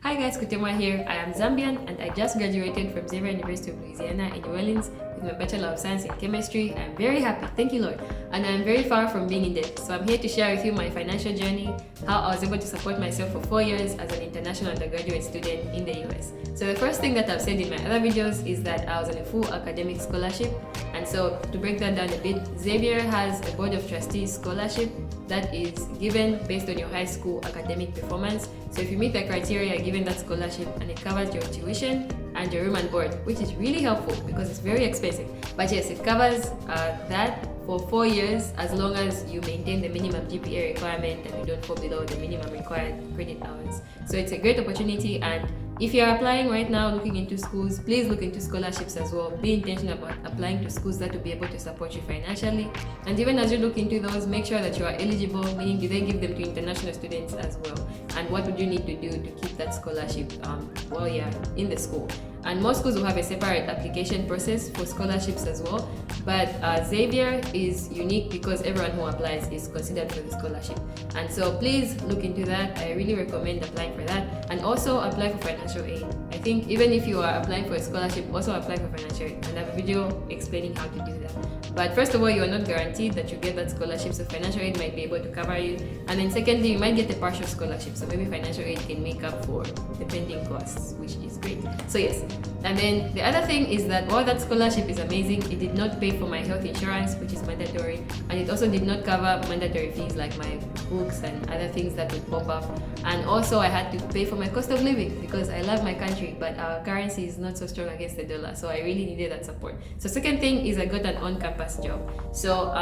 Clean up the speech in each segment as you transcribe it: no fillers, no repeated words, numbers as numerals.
Hi guys, Kutemwa here. I am Zambian and I just graduated from Xavier University of Louisiana in New Orleans with my Bachelor of Science in Chemistry. I'm very happy, thank you Lord. And I'm very far from being in debt. So I'm here to share with you my financial journey, how I was able to support myself for 4 years as an international undergraduate student in the US. So the first thing that I've said in my other videos is that I was on a full academic scholarship. And so to break that down a bit, Xavier has a Board of Trustees scholarship that is given based on your high school academic performance. So if you meet the criteria, you're given that scholarship and it covers your tuition and your room and board, which is really helpful because it's very expensive. But yes, it covers that for 4 years as long as you maintain the minimum GPA requirement and you don't fall below the minimum required credit hours. So it's a great opportunity, and if you're applying right now, looking into schools, please look into scholarships as well. Be intentional about applying to schools that will be able to support you financially. And even as you look into those, make sure that you are eligible, meaning do they give them to international students as well? And what would you need to do to keep that scholarship while you're in the school? And most schools will have a separate application process for scholarships as well. But Xavier is unique because everyone who applies is considered for the scholarship. And so please look into that. I really recommend applying for that. And also apply for financial aid. I think even if you are applying for a scholarship, also apply for financial aid. And I have a video explaining how to do that. But first of all, you are not guaranteed that you get that scholarship, so financial aid might be able to cover you. And then secondly, you might get a partial scholarship, so maybe financial aid can make up for the pending costs, which is great. So yes. And then the other thing is that while that scholarship is amazing, it did not pay for my health insurance, which is mandatory, and it also did not cover mandatory fees like my books and other things that would pop up. And also I had to pay for my cost of living because I love my country, but our currency is not so strong against the dollar, so I really needed that support. So second thing is I got an on-campus job. So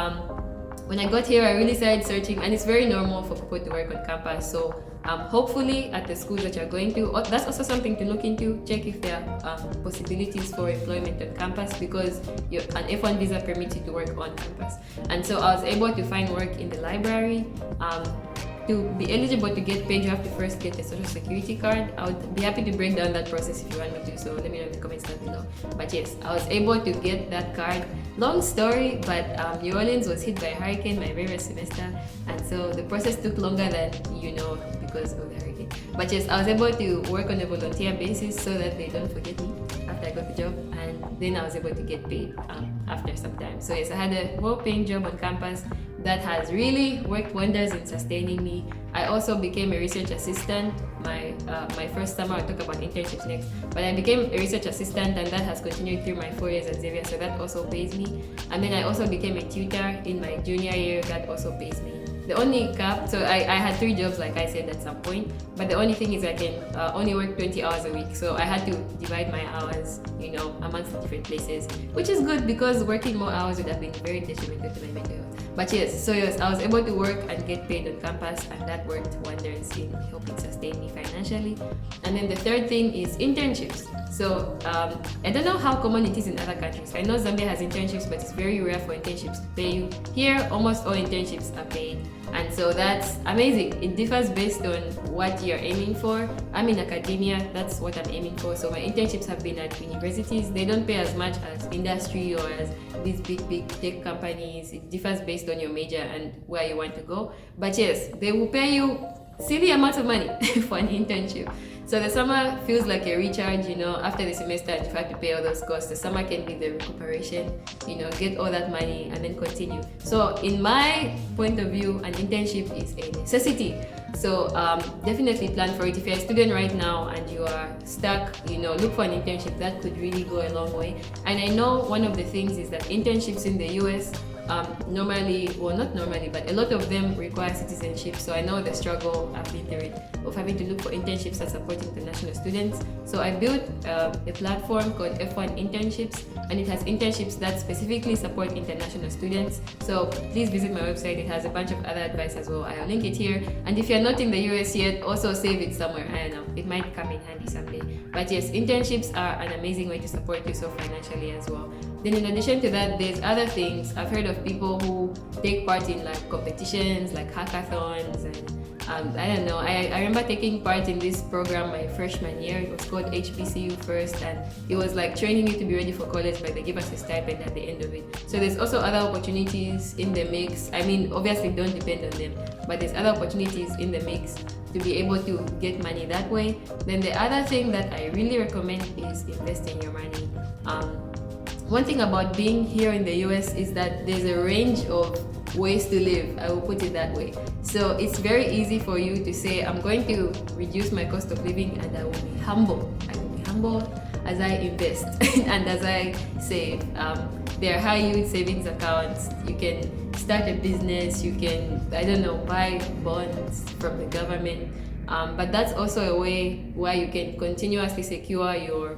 when I got here, I really started searching, and it's very normal for people to work on campus. So hopefully at the schools that you're going to, that's also something to look into. Check if there are possibilities for employment on campus, because an F1 visa permits you to work on campus. And so I was able to find work in the library. To be eligible to get paid, you have to first get a social security card. I would be happy to break down that process if you want me to, so let me know in the comments down below. But yes, I was able to get that card. Long story, but New Orleans was hit by a hurricane my very first semester, and so the process took longer than because of the hurricane. But yes, I was able to work on a volunteer basis so that they don't forget me after I got the job, and then I was able to get paid after some time. So yes, I had a well-paying job on campus that has really worked wonders in sustaining me. I also became a research assistant. My first summer, I'll talk about internships next, but I became a research assistant, and that has continued through my 4 years at Xavier, so that also pays me. And then I also became a tutor in my junior year, that also pays me. The only cap, so I had 3 jobs like I said at some point, but the only thing is I can only work 20 hours a week, so I had to divide my hours, amongst the different places, which is good because working more hours would have been very detrimental to my mental health. But yes, I was able to work and get paid on campus, and that worked wonders in helping sustain me financially. And then the third thing is internships. So I don't know how common it is in other countries. I know Zambia has internships, but it's very rare for internships to pay you. Here, almost all internships are paid, and so that's amazing. It differs based on what you're aiming for. I'm in academia, that's what I'm aiming for. So my internships have been at universities. They don't pay as much as industry or as these big tech companies. It differs based on your major and where you want to go. But yes, they will pay you silly amounts of money for an internship. So the summer feels like a recharge, after the semester and you have to pay all those costs. The summer can be the recuperation, get all that money and then continue. So in my point of view, an internship is a necessity. So definitely plan for it. If you're a student right now and you are stuck, look for an internship. That could really go a long way. And I know one of the things is that internships in the US normally, well not normally, but a lot of them require citizenship. So I know the struggle I've been through it of having to look for internships that support international students. So I built a platform called F1 Internships, and it has internships that specifically support international students. So please visit my website. It has a bunch of other advice as well. I'll link it here. And if you're not in the US yet, also save it somewhere. I don't know, it might come in handy someday. But yes, internships are an amazing way to support yourself financially as well. Then in addition to that, there's other things. I've heard of people who take part in like competitions, like hackathons, and I don't know. I remember taking part in this program my freshman year. It was called HBCU First, and it was like training you to be ready for college, but they give us a stipend at the end of it. So there's also other opportunities in the mix. I mean, obviously don't depend on them, but there's other opportunities in the mix. to be able to get money that way. Then the other thing that I really recommend is investing your money. One thing about being here in the US is that there's a range of ways to live, I will put it that way. So it's very easy for you to say, I'm going to reduce my cost of living and I will be humble. I will be humble as I invest and as I save. There are high yield savings accounts. You can start a business, you can, I don't know, buy bonds from the government. But that's also a way where you can continuously secure your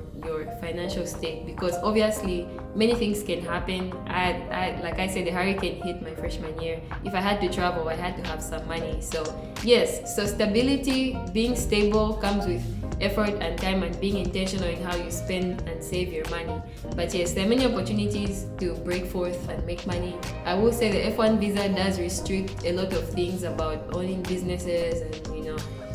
financial state, because obviously many things can happen. Like I said, the hurricane hit my freshman year. If I had to travel, I had to have some money. So yes, so stability, being stable comes with effort and time and being intentional in how you spend and save your money. But yes, there are many opportunities to break forth and make money. I will say the F1 visa does restrict a lot of things about owning businesses and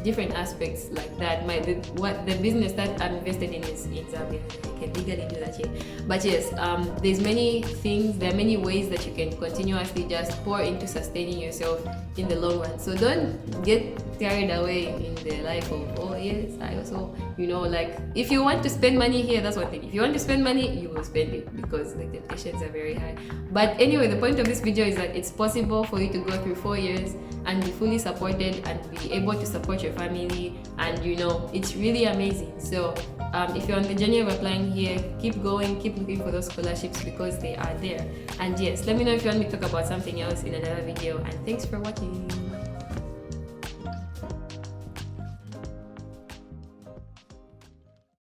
different aspects like that. The business that I'm invested in is in Zambia. I can legally do that here. But yes, there are many ways that you can continuously just pour into sustaining yourself in the long run. So don't get carried away in the life of, oh yes, I also, like if you want to spend money here, that's one thing. If you want to spend money, you will spend it because the temptations are very high. But anyway, the point of this video is that it's possible for you to go through 4 years and be fully supported and be able to support your family, and it's really amazing. So if you're on the journey of applying here, keep going, keep looking for those scholarships because they are there. And yes, let me know if you want me to talk about something else in another video, and thanks for watching.